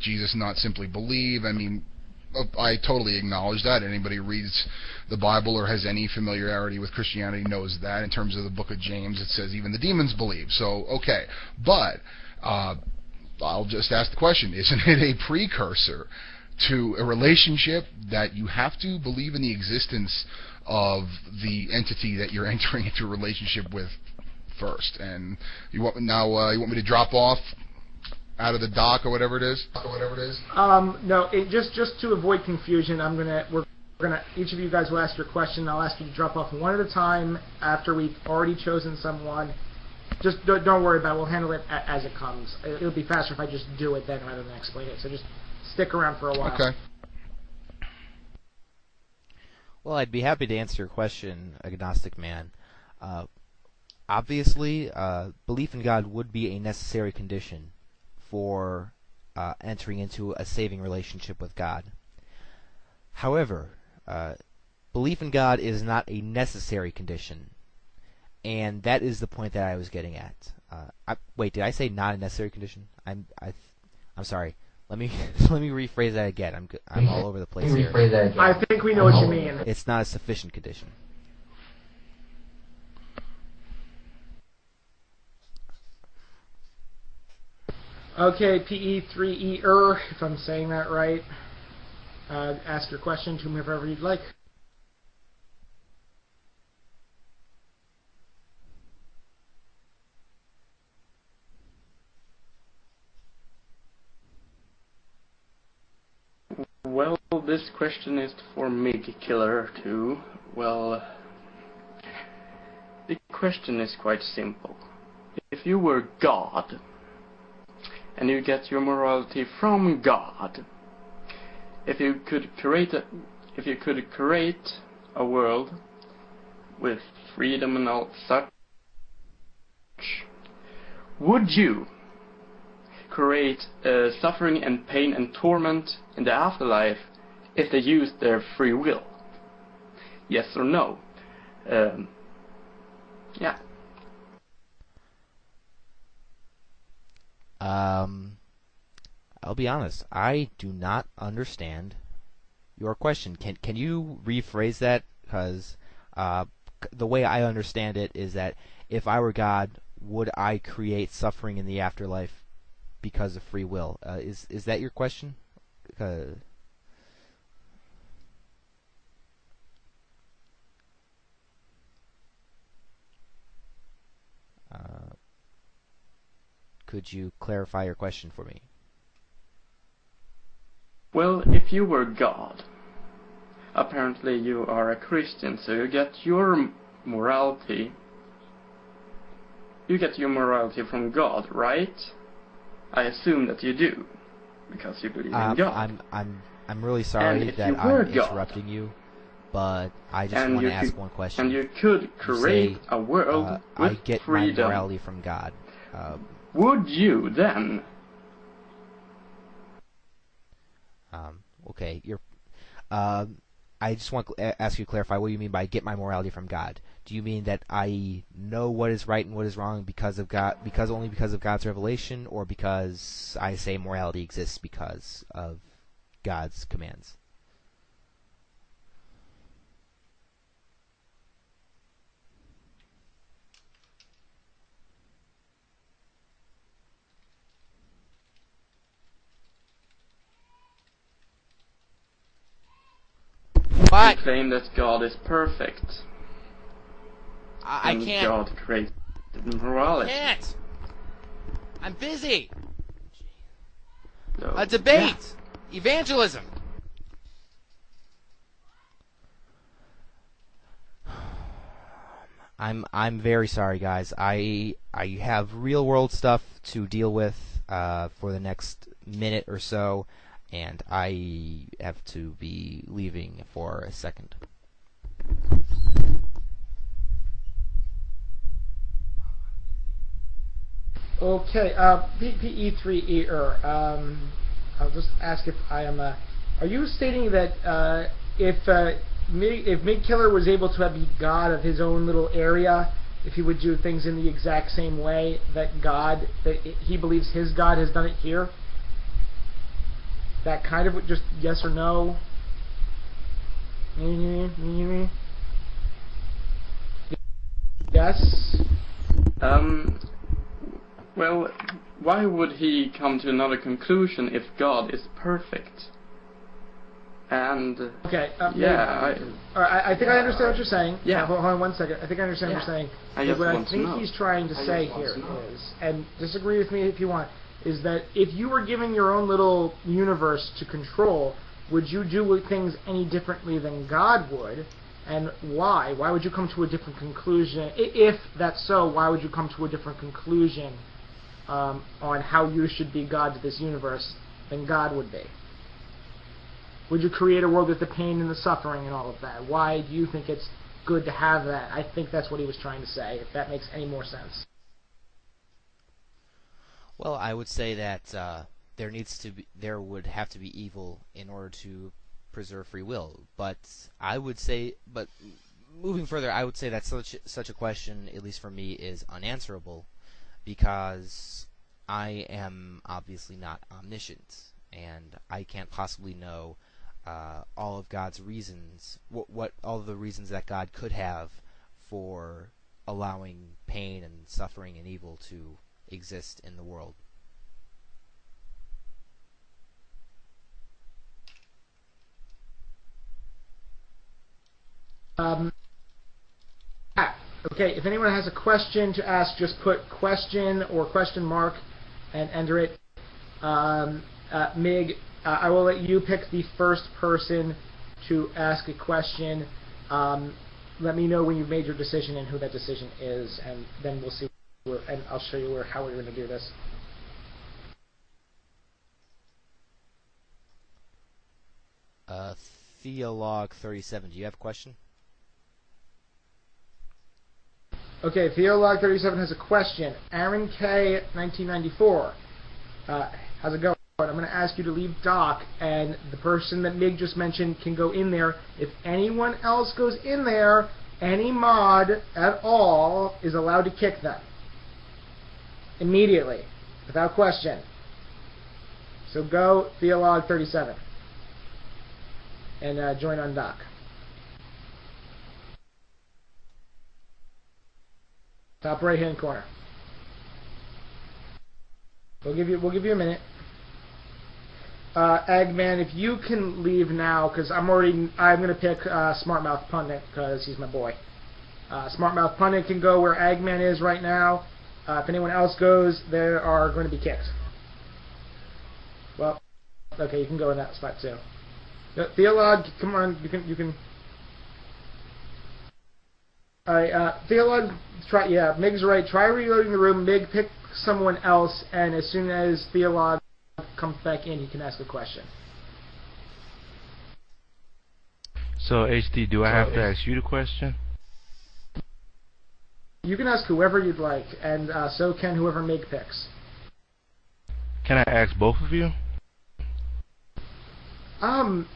Jesus, not simply believe. I mean, I totally acknowledge that. Anybody who reads the Bible or has any familiarity with Christianity knows that. In terms of the book of James, it says even the demons believe. So, okay. But I'll just ask the question, isn't it a precursor to a relationship that you have to believe in the existence of the entity that you're entering into a relationship with first? And you want me to drop off out of the dock or whatever it is? No, just to avoid confusion, we're gonna each of you guys will ask your question. I'll ask you to drop off one at a time after we've already chosen someone. Just don't worry about it. We'll handle it as it comes. It'll be faster if I just do it then rather than explain it. So just stick around for a while. Okay. Well, I'd be happy to answer your question, Agnostic Man. Obviously, belief in God would be a necessary condition for entering into a saving relationship with God. However, belief in God is not a necessary condition, and that is the point that I was getting at. Wait, did I say not a necessary condition? I'm sorry. Let me rephrase that again. I'm all over the place here. I think we know what you mean. It's not a sufficient condition. Okay, PE3ER, if I'm saying that right. Ask your question to whomever you'd like. Well, this question is for MigKillerTwo. Well, the question is quite simple. If you were God, and you get your morality from God, if you could create a world with freedom and all such, would you create suffering and pain and torment in the afterlife if they used their free will? Yes or no? Yeah. I'll be honest. I do not understand your question. Can you rephrase that? Because the way I understand it is that if I were God, would I create suffering in the afterlife because of free will? Is that your question? Could you clarify your question for me? Well, if you were God, apparently you are a Christian, so you get your morality. You get your morality from God, right? I assume that you do, because you believe in God. I'm really sorry that I'm interrupting you, but I just want to ask one question. And you could create a world with I get freedom. my morality from God. Would you then? Okay, I just want to ask you to clarify what you mean by get my morality from God. Do you mean that I know what is right and what is wrong because of God, only because of God's revelation, or because I say morality exists because of God's commands? What? You claim that God is perfect. I can't. God created morality. I can't. I'm busy. So, A debate. Yeah. Evangelism. I'm very sorry, guys. I have real world stuff to deal with for the next minute or so, and I have to be leaving for a second. Okay, PE3ER. I'll just ask if I am. Are you stating that if MigKiller was able to be God of his own little area, if he would do things in the exact same way that he believes his God has done it here? that kind of just yes or no? Yes? Well, why would he come to another conclusion if God is perfect? And okay, yeah, I think I understand what you're saying. Yeah. Hold on 1 second. I think I understand what you're saying. I just what I want to think know. he's trying to say here is, and disagree with me if you want, is that if you were given your own little universe to control, would you do things any differently than God would? And why? Why would you come to a different conclusion? If that's so, why would you come to a different conclusion on how you should be God to this universe than God would be? Would you create a world with the pain and the suffering and all of that? Why do you think it's good to have that? I think that's what he was trying to say, if that makes any more sense. Well, I would say that there would have to be evil in order to preserve free will. But moving further, I would say that such a question, at least for me, is unanswerable, because I am obviously not omniscient, and I can't possibly know all of God's reasons, what all of the reasons that God could have for allowing pain and suffering and evil to exist in the world. Okay, if anyone has a question to ask, just put question or question mark and enter it. Mig, I will let you pick the first person to ask a question. Let me know when you've made your decision and who that decision is, and then we'll see and I'll show you how we're going to do this. Theolog 37, do you have a question? Okay, Theolog 37 has a question. Aaron K. 1994. How's it going? I'm going to ask you to leave Doc, and the person that Mig just mentioned can go in there. If anyone else goes in there, any mod at all is allowed to kick them. Immediately. Without question. So go Theolog 37. And join on Doc. Top right hand corner. We'll give you a minute. Eggman, if you can leave now, because I'm gonna pick Smartmouth Pundit because he's my boy. Smartmouth Pundit can go where Eggman is right now. If anyone else goes, they are going to be kicked. Well, okay, you can go in that spot too. Theolog, come on, you can. Alright, Theolog, try. Yeah, Mig's right. Try reloading the room. Mig, pick someone else, and as soon as Theolog comes back in, he can ask a question. So, HD, do I have to ask you the question? You can ask whoever you'd like, and so can whoever Mig picks. Can I ask both of you? I'm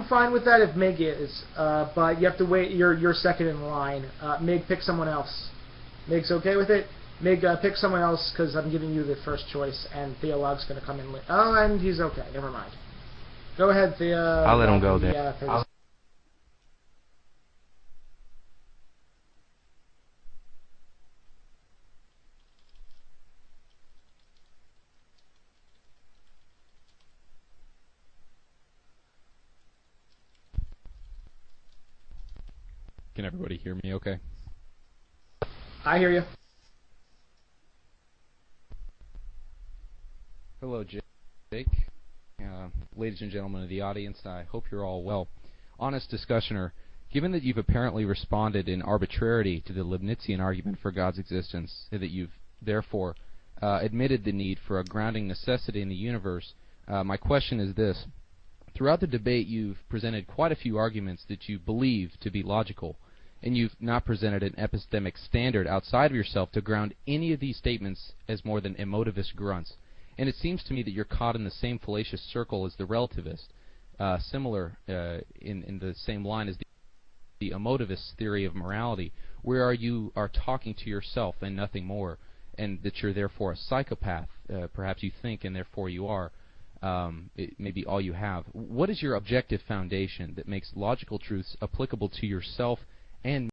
fine with that if Mig is, but you have to wait. You're second in line. Mig, pick someone else. Mig's okay with it? Mig, pick someone else because I'm giving you the first choice, and Theolog's going to come in. Oh, and he's okay. Never mind. Go ahead, Theo. I'll let him go then. Can everybody hear me okay? I hear you. Hello, Jake. Ladies and gentlemen of the audience, I hope you're all well. Honest discussioner, given that you've apparently responded in arbitrarity to the Leibnizian argument for God's existence, and that you've therefore admitted the need for a grounding necessity in the universe, my question is this. Throughout the debate, you've presented quite a few arguments that you believe to be logical, and you've not presented an epistemic standard outside of yourself to ground any of these statements as more than emotivist grunts. And it seems to me that you're caught in the same fallacious circle as the relativist, similar in the same line as the emotivist theory of morality, where you are talking to yourself and nothing more, and that you're therefore a psychopath, perhaps you think, and therefore you are. it may be all you have. What is your objective foundation that makes logical truths applicable to yourself and